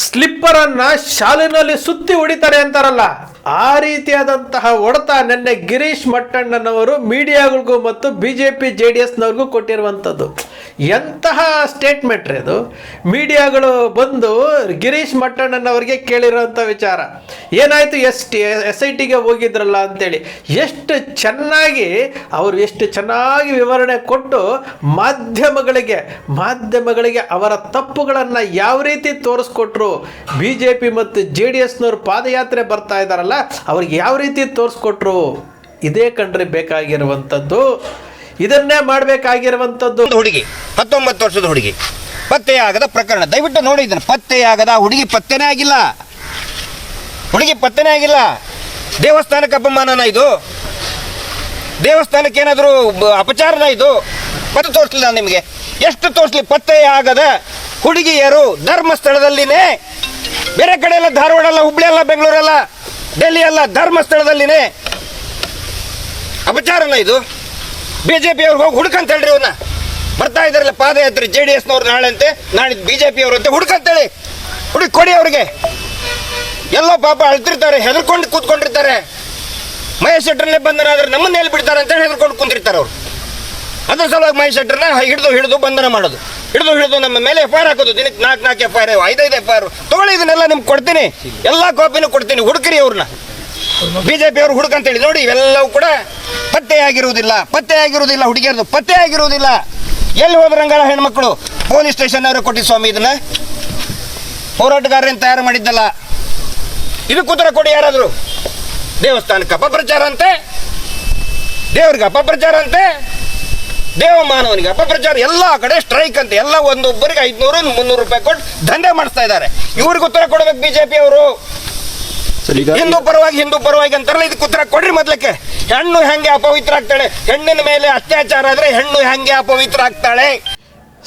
Slipper ಅನ್ನ ಶಾಲಿನಲ್ಲಿ ಸುತ್ತಿ ಹೊಡಿತಾರೆ ಅಂತಾರಲ್ಲ, ಆ ರೀತಿಯಾದಂತಹ ಹೊಡೆತ ನಿನ್ನೆ ಗಿರೀಶ್ ಮಟ್ಟಣ್ಣನವರು ಮೀಡಿಯಾಗಳಿಗೂ ಮತ್ತು ಬಿಜೆಪಿ JDSನವ್ರಿಗೂ ಕೊಟ್ಟಿರುವಂಥದ್ದು. ಎಂತಹ ಸ್ಟೇಟ್ಮೆಂಟ್ ರೀ ಅದು. ಮೀಡಿಯಾಗಳು ಬಂದು ಗಿರೀಶ್ ಮಟ್ಟಣ್ಣನವರಿಗೆ ಕೇಳಿರೋಂಥ ವಿಚಾರ ಏನಾಯ್ತು, SITಗೆ ಹೋಗಿದ್ರಲ್ಲ ಅಂತೇಳಿ ಎಷ್ಟು ಚೆನ್ನಾಗಿ ವಿವರಣೆ ಕೊಟ್ಟು ಮಾಧ್ಯಮಗಳಿಗೆ ಅವರ ತಪ್ಪುಗಳನ್ನು ಯಾವ ರೀತಿ ತೋರಿಸ್ಕೊಟ್ರು. ಬಿಜೆಪಿ ಮತ್ತು JDSನವರು ಪಾದಯಾತ್ರೆ ಬರ್ತಾ ಇದ್ದಾರಲ್ಲ, ಅವ್ರಿಗೆ ಯಾವ ರೀತಿ ತೋರಿಸ್ಕೊಟ್ರು. ಇದೇ ಕಣ್ರಿ ಬೇಕಾಗಿರುವಂಥದ್ದು, ಇದನ್ನೇ ಮಾಡಬೇಕಾಗಿರುವಂಥದ್ದು. ಹುಡುಗಿ 19 ವರ್ಷದ ಹುಡುಗಿ ಪತ್ತೆಯಾಗದ ಪ್ರಕರಣ ದಯವಿಟ್ಟು ನೋಡಿದ್ದೀನಿ. ಪತ್ತೆಯಾಗದ ಹುಡುಗಿ ಪತ್ತೆನೇ ಆಗಿಲ್ಲ, ದೇವಸ್ಥಾನಕ್ಕೆ ಅಪಮಾನನ ಇದು? ದೇವಸ್ಥಾನಕ್ಕೆ ಏನಾದರೂ ಅಪಚಾರನ ಇದು? ಪತ್ತೆ ತೋರಿಸಲಿಲ್ಲ ನಿಮಗೆ? ಎಷ್ಟು ತೋರಿಸಲಿ? ಪತ್ತೆಯಾಗದ ಹುಡುಗಿಯರು ಧರ್ಮಸ್ಥಳದಲ್ಲಿನೇ, ಬೇರೆ ಕಡೆ ಎಲ್ಲ, ಧಾರವಾಡ ಅಲ್ಲ, ಹುಬ್ಳಿ ಅಲ್ಲ, ಬೆಂಗಳೂರಲ್ಲ, ಡೆಲ್ಲಿ ಅಲ್ಲ, ಧರ್ಮಸ್ಥಳದಲ್ಲಿನೇ ಅಪಚಾರನ ಇದು? BJP ಅವ್ರಿಗೆ ಹೋಗಿ ಹುಡುಕಂತ ಹೇಳ್ರಿ, ಅವ್ರನ್ನ ಬರ್ತಾ ಇದಾರಲ್ಲ ಪಾದಯಾತ್ರೆ JDSನವ್ರು ನಾಳೆ ಅಂತೆ, ನಾಳೆ BJP ಅವರು ಅಂತೆ, ಹುಡುಕಂತೇಳಿ ಹುಡುಕಿ ಕೊಡಿ ಅವ್ರಿಗೆ. ಎಲ್ಲೋ ಪಾಪ ಅಳ್ತಿರ್ತಾರೆ, ಹೆದರ್ಕೊಂಡು ಕೂತ್ಕೊಂಡಿರ್ತಾರೆ. ಮಹೇಶ್ ಶೆಟ್ಟರ್ನೇ ಬಂಧನಾದ್ರೆ ನಮ್ಮನ್ನ ಎಲ್ಲಿ ಬಿಡ್ತಾರೆ ಅಂತೇಳಿ ಹೆದರ್ಕೊಂಡು ಕುಂತಿರ್ತಾರೆ ಅವರು. ಅದ್ರ ಸಲುವಾಗಿ ಮಹೇಶ್ ಶೆಟ್ಟರ್ನ ಹಿಡಿದು ಬಂಧನ ಮಾಡೋದು, ಹಿಡಿದು ನಮ್ಮ ಮೇಲೆ FIR ಹಾಕೋದು. ದಿನಕ್ಕೆ 4 FIR, 5 FIR ತಗೊಳ್ಳಿ, ಇದನ್ನೆಲ್ಲ ನಿಮ್ಗೆ ಕೊಡ್ತೀನಿ, ಎಲ್ಲ ಕಾಪಿನೂ ಕೊಡ್ತೀನಿ, ಹುಡುಕ್ರಿ ಅವ್ರನ್ನ. BJP ಅವರು ಹುಡುಕಂತೇಳಿ ನೋಡಿ. ಇವೆಲ್ಲವೂ ಕೂಡ ಪತ್ತೆಯಾಗಿರುವುದಿಲ್ಲ ಹುಡುಗಿಯರದು ಪತ್ತೆಯಾಗಿರುವುದಿಲ್ಲ. ಎಲ್ಲಿ ಹೋದ್ರಂಗಾಳ ಹೆಣ್ಮಕ್ಳು? ಪೊಲೀಸ್ ಸ್ಟೇಷನ್ ಅವರು ಕೊಟ್ಟಿದ್ದು ಸ್ವಾಮಿ, ಇದನ್ನ ಹೋರಾಟಗಾರರೇನು ತಯಾರು ಮಾಡಿದ್ದಲ್ಲ. ಇದಕ್ಕೆ ಉತ್ತರ ಕೊಡಿ ಯಾರಾದರೂ. ದೇವಸ್ಥಾನಕ್ಕೆ ಅಪಪ್ರಚಾರ ಅಂತೆ, ದೇವ್ರಿಗೆ ಅಪಪ್ರಚಾರ ಅಂತೆ, ದೇವಮಾನವನಿಗೆ ಅಪಪ್ರಚಾರ, ಎಲ್ಲ ಕಡೆ ಸ್ಟ್ರೈಕ್ ಅಂತೆ. ಎಲ್ಲ ಒಬ್ಬರಿಗೆ 500-300 ರೂಪಾಯಿ ಕೊಟ್ಟು ದಂಧೆ ಮಾಡಿಸ್ತಾ ಇದ್ದಾರೆ. ಇವ್ರಿಗೆ ಉತ್ತರ ಕೊಡ್ಬೇಕು BJP ಅವರು. ಹಿಂದೂ ಪರವಾಗಿ ಅಂತಾರಲ್ಲ, ಇದಕ್ಕೆ ಉತ್ತರ ಕೊಡ್ರಿ ಮೊದ್ಲಕ್ಕೆ. ಹೆಣ್ಣು ಹೆಂಗೆ ಅಪವಿತ್ರ ಆಗ್ತಾಳೆ? ಹೆಣ್ಣಿನ ಮೇಲೆ ಅತ್ಯಾಚಾರ ಆದ್ರೆ ಹೆಣ್ಣು ಹೆಂಗೆ ಅಪವಿತ್ರ ಆಗ್ತಾಳೆ?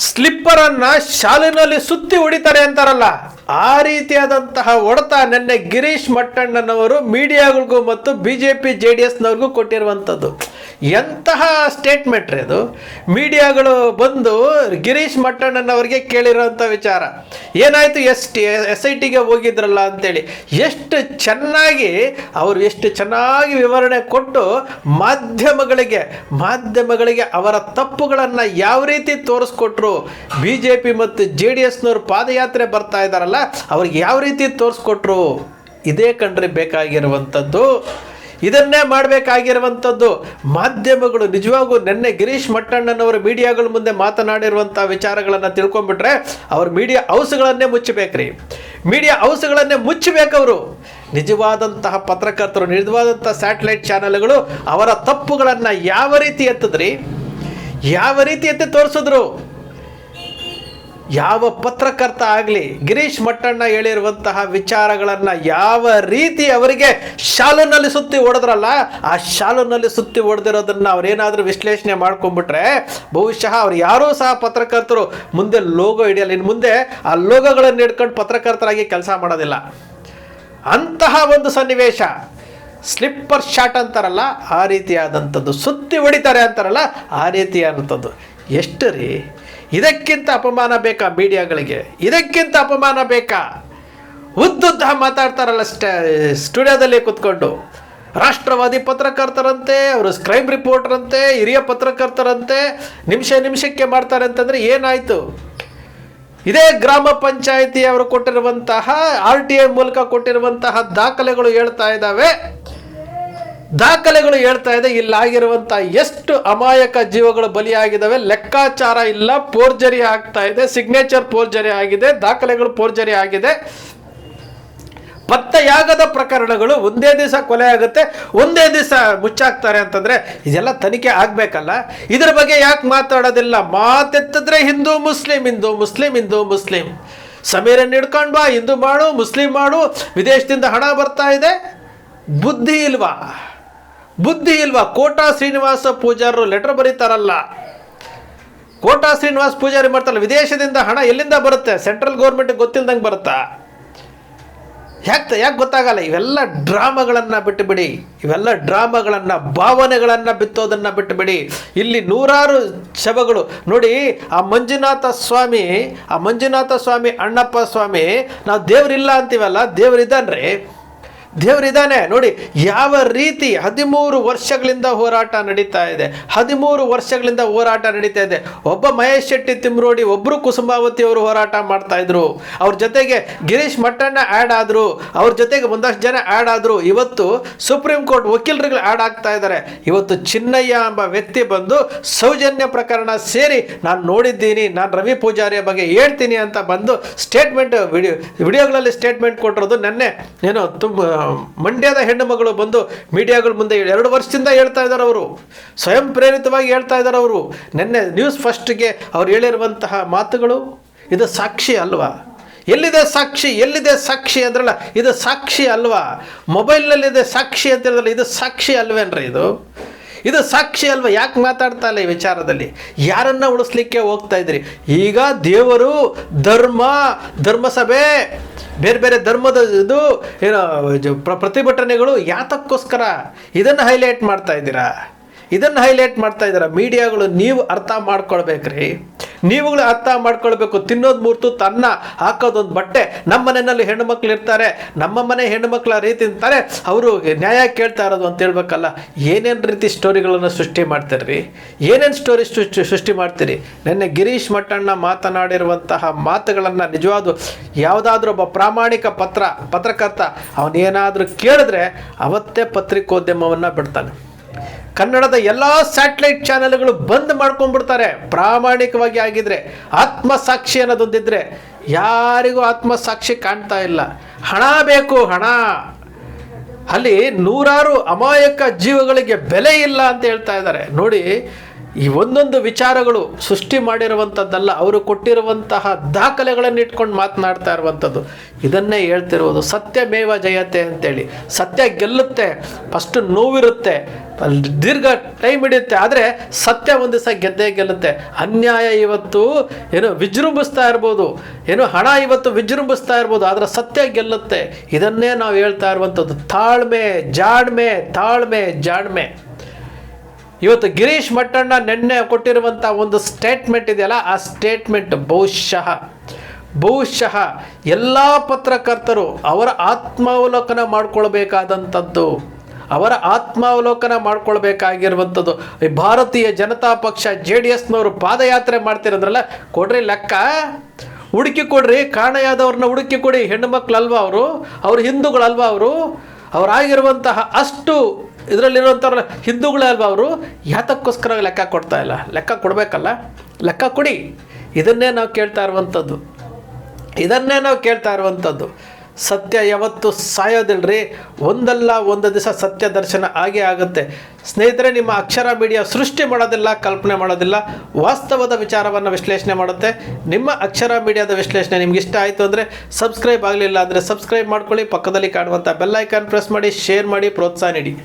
ಸ್ಲಿಪ್ಪರ್ ಅನ್ನ ಶಾಲಿನಲ್ಲಿ ಸುತ್ತಿ ಹೊಡಿತಾರೆ ಅಂತಾರಲ್ಲ, ಆ ರೀತಿಯಾದಂತಹ ಹೊಡೆತ ನಿನ್ನೆ ಗಿರೀಶ್ ಮಟ್ಟಣ್ಣನವರು ಮೀಡಿಯಾಗಳಿಗೂ ಮತ್ತು ಬಿಜೆಪಿ JDSನವ್ರಿಗೂ ಕೊಟ್ಟಿರುವಂಥದ್ದು. ಎಂತಹ ಸ್ಟೇಟ್ಮೆಂಟ್ ರೀ ಅದು. ಮೀಡಿಯಾಗಳು ಬಂದು ಗಿರೀಶ್ ಮಟ್ಟಣ್ಣನವರಿಗೆ ಕೇಳಿರೋಂಥ ವಿಚಾರ ಏನಾಯ್ತು, SITಗೆ ಹೋಗಿದ್ರಲ್ಲ ಅಂತೇಳಿ ಎಷ್ಟು ಚೆನ್ನಾಗಿ ವಿವರಣೆ ಕೊಟ್ಟು ಮಾಧ್ಯಮಗಳಿಗೆ ಅವರ ತಪ್ಪುಗಳನ್ನು ಯಾವ ರೀತಿ ತೋರಿಸ್ಕೊಟ್ರು. ಬಿಜೆಪಿ ಮತ್ತು JDSನವರು ಪಾದಯಾತ್ರೆ ಬರ್ತಾ ಇದ್ದಾರಲ್ಲ, ಅವ್ರಿಗೆ ಯಾವ ರೀತಿ ತೋರಿಸ್ಕೊಟ್ರು. ಇದೇ ಕಣ್ರಿ ಬೇಕಾಗಿರುವಂಥದ್ದು, ಇದನ್ನೇ ಮಾಡಬೇಕಾಗಿರುವಂಥದ್ದು. ಮಾಧ್ಯಮಗಳು ನಿಜವಾಗೂ ನಿನ್ನೆ ಗಿರೀಶ್ ಮಟ್ಟಣ್ಣನವರು ಮೀಡಿಯಾಗಳ ಮುಂದೆ ಮಾತನಾಡಿರುವಂಥ ವಿಚಾರಗಳನ್ನು ತಿಳ್ಕೊಂಡ್ಬಿಟ್ರೆ ಅವ್ರ ಮೀಡಿಯಾ ಹೌಸ್ಗಳನ್ನೇ ಮುಚ್ಚಬೇಕ್ರಿ. ಮುಚ್ಚಬೇಕವರು. ನಿಜವಾದಂತಹ ಪತ್ರಕರ್ತರು, ನಿಜವಾದಂಥ ಸ್ಯಾಟಲೈಟ್ ಚಾನೆಲ್ಗಳು ಅವರ ತಪ್ಪುಗಳನ್ನು ಯಾವ ರೀತಿ ಎತ್ತಿ ತೋರಿಸಿದ್ರು. ಯಾವ ಪತ್ರಕರ್ತ ಆಗಲಿ ಗಿರೀಶ್ ಮಟ್ಟಣ್ಣ ಹೇಳಿರುವಂತಹ ವಿಚಾರಗಳನ್ನು ಯಾವ ರೀತಿ ಅವರಿಗೆ ಶಾಲಿನಲ್ಲಿ ಸುತ್ತಿ ಹೊಡೆದ್ರಲ್ಲ, ಆ ಶಾಲಿನಲ್ಲಿ ಸುತ್ತಿ ಹೊಡೆದಿರೋದನ್ನು ಅವರೇನಾದರೂ ವಿಶ್ಲೇಷಣೆ ಮಾಡ್ಕೊಂಡ್ಬಿಟ್ರೆ ಬಹುಶಃ ಅವ್ರು ಯಾರೂ ಸಹ ಪತ್ರಕರ್ತರು ಮುಂದೆ ಲೋಗೋ ಹಿಡಿಯಲ್ಲ. ಇನ್ನು ಮುಂದೆ ಆ ಲೋಗೋಗಳನ್ನು ಹಿಡ್ಕೊಂಡು ಪತ್ರಕರ್ತರಾಗಿ ಕೆಲಸ ಮಾಡೋದಿಲ್ಲ. ಅಂತಹ ಒಂದು ಸನ್ನಿವೇಶ. ಸ್ಲಿಪ್ಪರ್ ಶಾಟ್ ಅಂತಾರಲ್ಲ, ಆ ರೀತಿಯಾದಂಥದ್ದು, ಸುತ್ತಿ ಹೊಡಿತಾರೆ ಅಂತಾರಲ್ಲ, ಆ ರೀತಿಯಾದಂಥದ್ದು. ಎಷ್ಟು ರೀ? ಇದಕ್ಕಿಂತ ಅಪಮಾನ ಬೇಕಾ ಮೀಡಿಯಾಗಳಿಗೆ? ಇದಕ್ಕಿಂತ ಅಪಮಾನ ಬೇಕಾ? ಉದ್ದುದ್ದ ಮಾತಾಡ್ತಾರಲ್ಲ ಸ್ಟುಡಿಯೋದಲ್ಲಿ ಕೂತ್ಕೊಂಡು. ರಾಷ್ಟ್ರವಾದಿ ಪತ್ರಕರ್ತರಂತೆ, ಅವರು ಕ್ರೈಮ್ ರಿಪೋರ್ಟರ್ ಅಂತೆ, ಹಿರಿಯ ಪತ್ರಕರ್ತರಂತೆ, ನಿಮಿಷಕ್ಕೆ ಮಾಡ್ತಾರೆ ಅಂತಂದರೆ ಏನಾಯಿತು? ಇದೇ ಗ್ರಾಮ ಪಂಚಾಯಿತಿ ಅವರು ಕೊಟ್ಟಿರುವಂತಹ RTI ಮೂಲಕ ಕೊಟ್ಟಿರುವಂತಹ ದಾಖಲೆಗಳು ಹೇಳ್ತಾ ಇದೆ ಇಲ್ಲಾಗಿರುವಂಥ ಎಷ್ಟು ಅಮಾಯಕ ಜೀವಗಳು ಬಲಿಯಾಗಿದ್ದಾವೆ ಲೆಕ್ಕಾಚಾರ ಇಲ್ಲ. ಫೋರ್ಜರಿ ಆಗ್ತಾ ಇದೆ, ಸಿಗ್ನೇಚರ್ ಫೋರ್ಜರಿ ಆಗಿದೆ, ದಾಖಲೆಗಳು ಫೋರ್ಜರಿ ಆಗಿದೆ. ಪತ್ತೆಯಾಗದ ಪ್ರಕರಣಗಳು ಒಂದೇ ದಿವಸ ಕೊಲೆ ಆಗುತ್ತೆ, ಒಂದೇ ದಿವಸ ಮುಚ್ಚಾಕ್ತಾರೆ ಅಂತಂದರೆ ಇದೆಲ್ಲ ತನಿಖೆ ಆಗಬೇಕಲ್ಲ. ಇದ್ರ ಬಗ್ಗೆ ಯಾಕೆ ಮಾತಾಡೋದಿಲ್ಲ? ಮಾತೆತ್ತಿದ್ರೆ ಹಿಂದೂ ಮುಸ್ಲಿಂ ಸಮೀರನ್ನು ಹಿಡ್ಕೊಂಡು ಬಾ, ಹಿಂದೂ ಮಾಡು, ಮುಸ್ಲಿಂ ಮಾಡು, ವಿದೇಶದಿಂದ ಹಣ ಬರ್ತಾ ಇದೆ. ಬುದ್ಧಿ ಇಲ್ವಾ? ಕೋಟಾ ಶ್ರೀನಿವಾಸ ಪೂಜಾರರು ಲೆಟರ್ ಬರೀತಾರಲ್ಲ, ಕೋಟಾ ಶ್ರೀನಿವಾಸ ಪೂಜಾರಿ ಮಾಡ್ತಾರಲ್ಲ, ವಿದೇಶದಿಂದ ಹಣ ಎಲ್ಲಿಂದ ಬರುತ್ತೆ? ಸೆಂಟ್ರಲ್ ಗೌರ್ಮೆಂಟ್ಗೆ ಗೊತ್ತಿಲ್ದಂಗೆ ಬರುತ್ತಾ? ಯಾಕೆ ಗೊತ್ತಾಗಲ್ಲ? ಇವೆಲ್ಲ ಡ್ರಾಮಾಗಳನ್ನು ಬಿಟ್ಟುಬಿಡಿ, ಇವೆಲ್ಲ ಡ್ರಾಮಾಗಳನ್ನು, ಭಾವನೆಗಳನ್ನು ಬಿತ್ತೋದನ್ನು ಬಿಟ್ಟುಬಿಡಿ. ಇಲ್ಲಿ ನೂರಾರು ಶವಗಳು ನೋಡಿ. ಆ ಮಂಜುನಾಥ ಸ್ವಾಮಿ ಅಣ್ಣಪ್ಪ ಸ್ವಾಮಿ, ನಾವು ದೇವರಿಲ್ಲ ಅಂತೀವಲ್ಲ, ದೇವರಿದ್ದಾನ್ರಿ, ದೇವರಿದ್ದಾನೆ ನೋಡಿ. ಯಾವ ರೀತಿ 13 ವರ್ಷಗಳಿಂದ ಹೋರಾಟ ನಡೀತಾ ಇದೆ, 13 ವರ್ಷಗಳಿಂದ ಹೋರಾಟ ನಡೀತಾ ಇದೆ. ಒಬ್ಬ ಮಹೇಶ್ ಶೆಟ್ಟಿ ತಿಮ್ರೋಡಿ, ಒಬ್ಬರು ಕುಸುಮಾವತಿ ಅವರು ಹೋರಾಟ ಮಾಡ್ತಾ ಇದ್ರು. ಅವ್ರ ಜೊತೆಗೆ ಗಿರೀಶ್ ಮಟ್ಟಣ್ಣ ಆ್ಯಡ್ ಆದರು, ಅವ್ರ ಜೊತೆಗೆ ಒಂದಷ್ಟು ಜನ ಆ್ಯಡ್ ಆದರು. ಇವತ್ತು ಸುಪ್ರೀಂ ಕೋರ್ಟ್ ವಕೀಲರುಗಳು ಆ್ಯಡ್ ಆಗ್ತಾ ಇದ್ದಾರೆ. ಇವತ್ತು ಚಿನ್ನಯ್ಯ ಎಂಬ ವ್ಯಕ್ತಿ ಬಂದು ಸೌಜನ್ಯ ಪ್ರಕರಣ ಸೇರಿ ನಾನು ನೋಡಿದ್ದೀನಿ, ನಾನು ರವಿ ಪೂಜಾರಿಯ ಬಗ್ಗೆ ಹೇಳ್ತೀನಿ ಅಂತ ಬಂದು ಸ್ಟೇಟ್ಮೆಂಟ್ ವಿಡಿಯೋಗಳಲ್ಲಿ ಸ್ಟೇಟ್ಮೆಂಟ್ ಕೊಟ್ಟಿರೋದು. ನೆನ್ನೆ ಏನೋ ಮಂಡ್ಯದ ಹೆಣ್ಣು ಮಗಳು ಬಂದು ಮೀಡಿಯಾಗಳ ಮುಂದೆ 2 ವರ್ಷದಿಂದ ಹೇಳ್ತಾ ಇದ್ದಾರೆ. ಅವರು ಸ್ವಯಂ ಪ್ರೇರಿತವಾಗಿ ಹೇಳ್ತಾ ಇದ್ದಾರೆ. ಅವರು ನಿನ್ನೆ ನ್ಯೂಸ್ ಫಸ್ಟ್ಗೆ ಅವ್ರು ಹೇಳಿರುವಂತಹ ಮಾತುಗಳು, ಇದು ಸಾಕ್ಷಿ ಅಲ್ವಾ? ಎಲ್ಲಿದೆ ಸಾಕ್ಷಿ ಅಂದ್ರಲ್ಲ, ಇದು ಸಾಕ್ಷಿ ಅಲ್ವಾ? ಮೊಬೈಲ್ನಲ್ಲಿದೆ ಸಾಕ್ಷಿ ಅಂತ ಹೇಳಿದ್ರಲ್ಲ, ಇದು ಸಾಕ್ಷಿ ಅಲ್ವೇನ್ರಿ? ಇದು ಸಾಕ್ಷಿ ಅಲ್ವಾ? ಯಾಕೆ ಮಾತಾಡ್ತಾ ಇಲ್ಲ ಈ ವಿಚಾರದಲ್ಲಿ? ಯಾರನ್ನ ಉಳಿಸ್ಲಿಕ್ಕೆ ಹೋಗ್ತಾ ಇದ್ರಿ? ಈಗ ದೇವರು, ಧರ್ಮಸಭೆ, ಬೇರೆ ಬೇರೆ ಧರ್ಮದ ಇದು ಏನೋ ಪ್ರತಿಭಟನೆಗಳು, ಯಾತಕ್ಕೋಸ್ಕರ ಇದನ್ನು ಹೈಲೈಟ್ ಮಾಡ್ತಾ ಇದ್ದೀರಾ? ಮೀಡಿಯಾಗಳು ನೀವು ಅರ್ಥ ಮಾಡ್ಕೊಳ್ಬೇಕ್ರಿ. ನೀವುಗಳು ಅರ್ಥ ಮಾಡ್ಕೊಳ್ಬೇಕು. ತಿನ್ನೋದು 3 ತುತ್ತು ಅನ್ನ, ಹಾಕೋದೊಂದು ಬಟ್ಟೆ. ನಮ್ಮ ಮನೆಯಲ್ಲಿ ಹೆಣ್ಣು ಮಕ್ಳು ಇರ್ತಾರೆ, ನಮ್ಮ ಮನೆ ಹೆಣ್ಣು ಮಕ್ಕಳ ರೀತಿ ಅಂತಾರೆ, ಅವರು ನ್ಯಾಯ ಕೇಳ್ತಾ ಇರೋದು ಅಂತ ಹೇಳ್ಬೇಕಲ್ಲ. ಏನೇನು ರೀತಿ ಸ್ಟೋರಿಗಳನ್ನು ಸೃಷ್ಟಿ ಮಾಡ್ತೀರಿ? ಏನೇನು ಸ್ಟೋರಿ ಸೃಷ್ಟಿ ಮಾಡ್ತೀರಿ? ನಿನ್ನೆ ಗಿರೀಶ್ ಮಟ್ಟಣ್ಣ ಮಾತನಾಡಿರುವಂತಹ ಮಾತುಗಳನ್ನು ನಿಜವಾದ ಯಾವುದಾದ್ರೂ ಒಬ್ಬ ಪ್ರಾಮಾಣಿಕ ಪತ್ರಕರ್ತ ಅವನೇನಾದರೂ ಕೇಳಿದ್ರೆ ಅವತ್ತೇ ಪತ್ರಿಕೋದ್ಯಮವನ್ನು ಬಿಡ್ತಾನೆ. ಕನ್ನಡದ ಎಲ್ಲ ಸ್ಯಾಟಲೈಟ್ ಚಾನೆಲ್ಗಳು ಬಂದ್ ಮಾಡ್ಕೊಂಡ್ಬಿಡ್ತಾರೆ. ಪ್ರಾಮಾಣಿಕವಾಗಿ ಆಗಿದ್ರೆ, ಆತ್ಮಸಾಕ್ಷಿ ಅನ್ನೋದೊಂದಿದ್ರೆ. ಯಾರಿಗೂ ಆತ್ಮಸಾಕ್ಷಿ ಕಾಣ್ತಾ ಇಲ್ಲ. ಹಣ ಬೇಕು, ಹಣ. ಅಲ್ಲಿ ನೂರಾರು ಅಮಾಯಕ ಜೀವಗಳಿಗೆ ಬೆಲೆ ಇಲ್ಲ ಅಂತ ಹೇಳ್ತಾ ಇದ್ದಾರೆ ನೋಡಿ. ಈ ಒಂದೊಂದು ವಿಚಾರಗಳು ಸೃಷ್ಟಿ ಮಾಡಿರುವಂಥದ್ದಲ್ಲ, ಅವರು ಕೊಟ್ಟಿರುವಂತಹ ದಾಖಲೆಗಳನ್ನು ಇಟ್ಕೊಂಡು ಮಾತನಾಡ್ತಾ ಇರುವಂಥದ್ದು. ಇದನ್ನೇ ಹೇಳ್ತಿರುವುದು, ಸತ್ಯಮೇವ ಜಯತೆ ಅಂತೇಳಿ. ಸತ್ಯ ಗೆಲ್ಲುತ್ತೆ, ಫಸ್ಟ್ ನೋವಿರುತ್ತೆ, ದೀರ್ಘ ಟೈಮ್ ಹಿಡಿಯುತ್ತೆ, ಆದರೆ ಸತ್ಯ ಒಂದು ದಿವಸ ಗೆದ್ದೇ ಗೆಲ್ಲುತ್ತೆ. ಅನ್ಯಾಯ ಇವತ್ತು ವಿಜೃಂಭಿಸ್ತಾ ಇರ್ಬೋದು, ಹಣ ಇವತ್ತು ವಿಜೃಂಭಿಸ್ತಾ ಇರ್ಬೋದು, ಆದರೆ ಸತ್ಯ ಗೆಲ್ಲುತ್ತೆ. ಇದನ್ನೇ ನಾವು ಹೇಳ್ತಾ ಇರುವಂಥದ್ದು. ತಾಳ್ಮೆ ಜಾಣ್ಮೆ. ಇವತ್ತು ಗಿರೀಶ್ ಮಟ್ಟಣ್ಣ ನಿನ್ನೆ ಕೊಟ್ಟಿರುವಂಥ ಒಂದು ಸ್ಟೇಟ್ಮೆಂಟ್ ಇದೆಯಲ್ಲ, ಆ ಸ್ಟೇಟ್ಮೆಂಟ್ ಬಹುಶಃ ಎಲ್ಲ ಪತ್ರಕರ್ತರು ಅವರ ಆತ್ಮಾವಲೋಕನ ಮಾಡ್ಕೊಳ್ಬೇಕಾಗಿರುವಂಥದ್ದು. ಭಾರತೀಯ ಜನತಾ ಪಕ್ಷ JDSನವರು ಪಾದಯಾತ್ರೆ ಮಾಡ್ತಿರೋದ್ರಲ್ಲ, ಕೊಡ್ರಿ ಲೆಕ್ಕ, ಹುಡುಕಿ ಕೊಡ್ರಿ. ಕಾಣೆಯಾದವ್ರನ್ನ ಹುಡುಕಿ ಕೊಡಿ. ಹೆಣ್ಣು ಮಕ್ಕಳಲ್ವಾ ಅವರು ಹಿಂದೂಗಳಲ್ವಾ? ಅವರಾಗಿರುವಂತಹ ಅಷ್ಟು ಇದರಲ್ಲಿರುವಂಥವ್ರ ಹಿಂದೂಗಳೇ ಅಲ್ವಾ ಅವರು? ಯಾತಕ್ಕೋಸ್ಕರ ಲೆಕ್ಕ ಕೊಡ್ತಾ ಇಲ್ಲ? ಲೆಕ್ಕ ಕೊಡಬೇಕಲ್ಲ, ಲೆಕ್ಕ ಕೊಡಿ. ಇದನ್ನೇ ನಾವು ಕೇಳ್ತಾ ಇರುವಂಥದ್ದು. ಸತ್ಯ ಯಾವತ್ತು ಸಾಯೋದಿಲ್ರಿ. ಒಂದಲ್ಲ ಒಂದು ದಿವಸ ಸತ್ಯ ದರ್ಶನ ಆಗೇ ಆಗುತ್ತೆ. ಸ್ನೇಹಿತರೆ, ನಿಮ್ಮ ಅಕ್ಷರ ಮೀಡಿಯಾ ಸೃಷ್ಟಿ ಮಾಡೋದಿಲ್ಲ, ಕಲ್ಪನೆ ಮಾಡೋದಿಲ್ಲ, ವಾಸ್ತವದ ವಿಚಾರವನ್ನು ವಿಶ್ಲೇಷಣೆ ಮಾಡುತ್ತೆ. ನಿಮ್ಮ ಅಕ್ಷರ ಮೀಡಿಯಾದ ವಿಶ್ಲೇಷಣೆ ನಿಮ್ಗೆ ಇಷ್ಟ ಆಯಿತು ಅಂದರೆ ಸಬ್ಸ್ಕ್ರೈಬ್ ಆಗಲಿಲ್ಲ ಅಂದರೆ ಸಬ್ಸ್ಕ್ರೈಬ್ ಮಾಡ್ಕೊಳ್ಳಿ. ಪಕ್ಕದಲ್ಲಿ ಕಾಣುವಂಥ ಬೆಲ್ ಐಕಾನ್ ಪ್ರೆಸ್ ಮಾಡಿ, ಶೇರ್ ಮಾಡಿ, ಪ್ರೋತ್ಸಾಹ ನೀಡಿ.